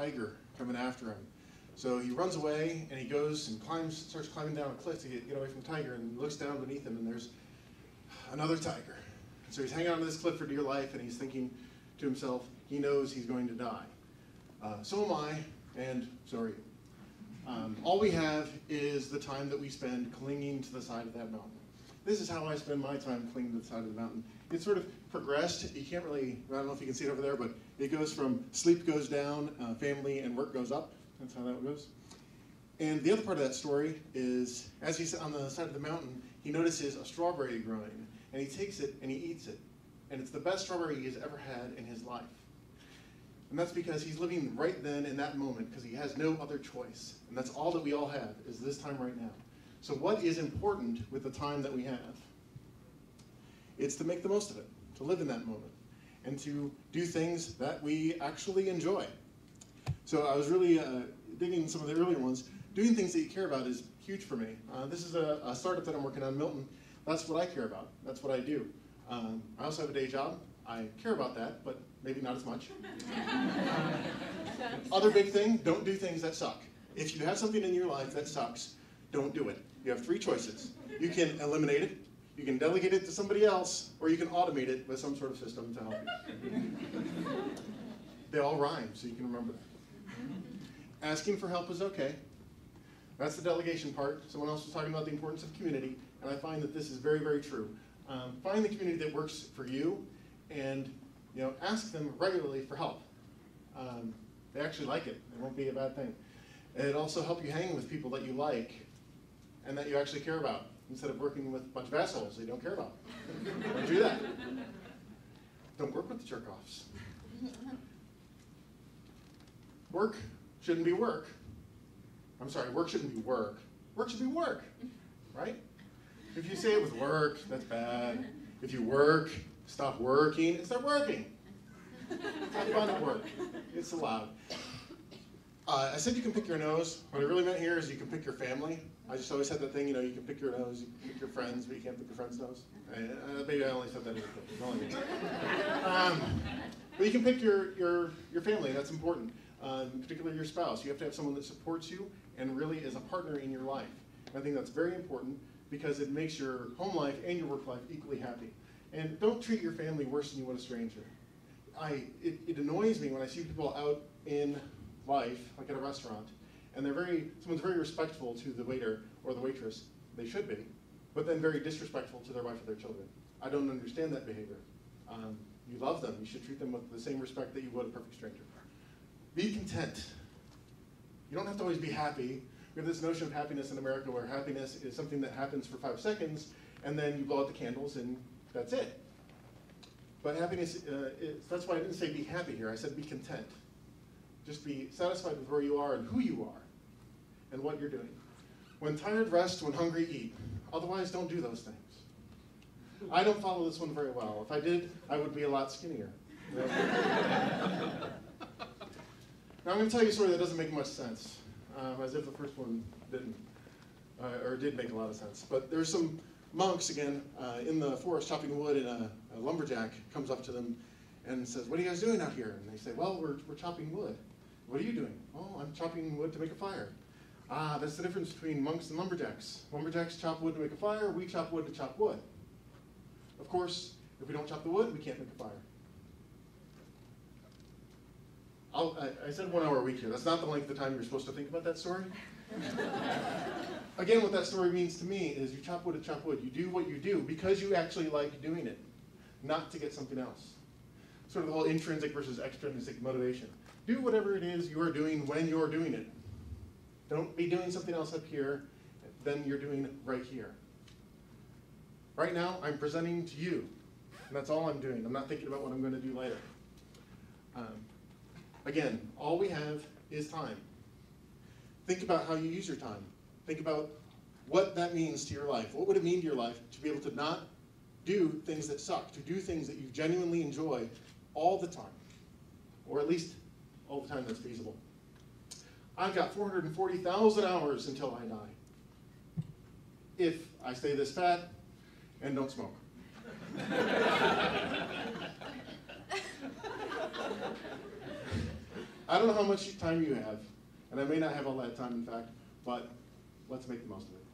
tiger coming after him. So he runs away, and he goes and starts climbing down a cliff to get away from the tiger, and looks down beneath him, and there's another tiger. So he's hanging on to this cliff for dear life, and he's thinking to himself, he knows he's going to die. So am I, and so are you. All we have is the time that we spend clinging to the side of that mountain. This is how I spend my time clinging to the side of the mountain. It's sort of progressed. You can't really, I don't know if you can see it over there, but it goes from sleep goes down, family and work goes up. That's how that goes. And the other part of that story is, as he's on the side of the mountain, he notices a strawberry growing, and he takes it and he eats it. And it's the best strawberry he's ever had in his life. And that's because he's living right then in that moment, because he has no other choice. And that's all that we all have, is this time right now. So what is important with the time that we have? It's to make the most of it, to live in that moment, and to do things that we actually enjoy. So I was really digging some of the earlier ones. Doing things that you care about is huge for me. This is a startup that I'm working on, Milton. That's what I care about. That's what I do. I also have a day job. I care about that, but maybe not as much. Other big thing, don't do things that suck. If you have something in your life that sucks, don't do it. You have 3 choices. You can eliminate it, you can delegate it to somebody else, or you can automate it with some sort of system to help you. They all rhyme, so you can remember that. Asking for help is okay. That's the delegation part. Someone else was talking about the importance of community, and I find that this is very, very true. Find the community that works for you, and ask them regularly for help. They actually like it. It won't be a bad thing. It'll also help you hang with people that you like and that you actually care about, instead of working with a bunch of assholes that you don't care about. Don't do that. Don't work with the jerk-offs. Work shouldn't be work. I'm sorry, work shouldn't be work. Work should be work, right? If you say it with work, that's bad. If you work, stop working, and start working. Have fun at work. It's allowed. I said you can pick your nose. What I really meant here is you can pick your family. I just always had that thing, you can pick your nose, you can pick your friends, but you can't pick your friend's nose. Maybe I only said that as a kid. But you can pick your family, that's important. Particularly your spouse. You have to have someone that supports you and really is a partner in your life. And I think that's very important because it makes your home life and your work life equally happy. And don't treat your family worse than you would a stranger. It annoys me when I see people out in life, like at a restaurant, and someone's very respectful to the waiter or the waitress. They should be, but then very disrespectful to their wife or their children. I don't understand that behavior. You love them. You should treat them with the same respect that you would a perfect stranger. Be content. You don't have to always be happy. We have this notion of happiness in America where happiness is something that happens for 5 seconds, and then you blow out the candles, and that's it. But happiness, that's why I didn't say be happy here. I said be content. Just be satisfied with where you are and who you are and what you're doing. When tired, rest. When hungry, eat. Otherwise, don't do those things. I don't follow this one very well. If I did, I would be a lot skinnier. Now, I'm going to tell you a story that doesn't make much sense, as if the first one didn't, or did make a lot of sense. But there's some monks, again, in the forest chopping wood, and a lumberjack comes up to them and says, "What are you guys doing out here?" And they say, "Well, we're chopping wood." "What are you doing?" "Oh, I'm chopping wood to make a fire." "Ah, that's the difference between monks and lumberjacks. Lumberjacks chop wood to make a fire, we chop wood to chop wood. Of course, if we don't chop the wood, we can't make a fire." I said 1 hour a week here. That's not the length of time you're supposed to think about that story. Again, what that story means to me is you chop wood to chop wood. You do what you do because you actually like doing it, not to get something else. Sort of the whole intrinsic versus extrinsic motivation. Do whatever it is you are doing when you're doing it. Don't be doing something else up here than you're doing right here. Right now, I'm presenting to you, and that's all I'm doing. I'm not thinking about what I'm going to do later. Again, all we have is time. Think about how you use your time. Think about what that means to your life. What would it mean to your life to be able to not do things that suck, to do things that you genuinely enjoy all the time, or at least all the time that's feasible. I've got 440,000 hours until I die, if I stay this fat and don't smoke. I don't know how much time you have, and I may not have all that time, in fact, but let's make the most of it.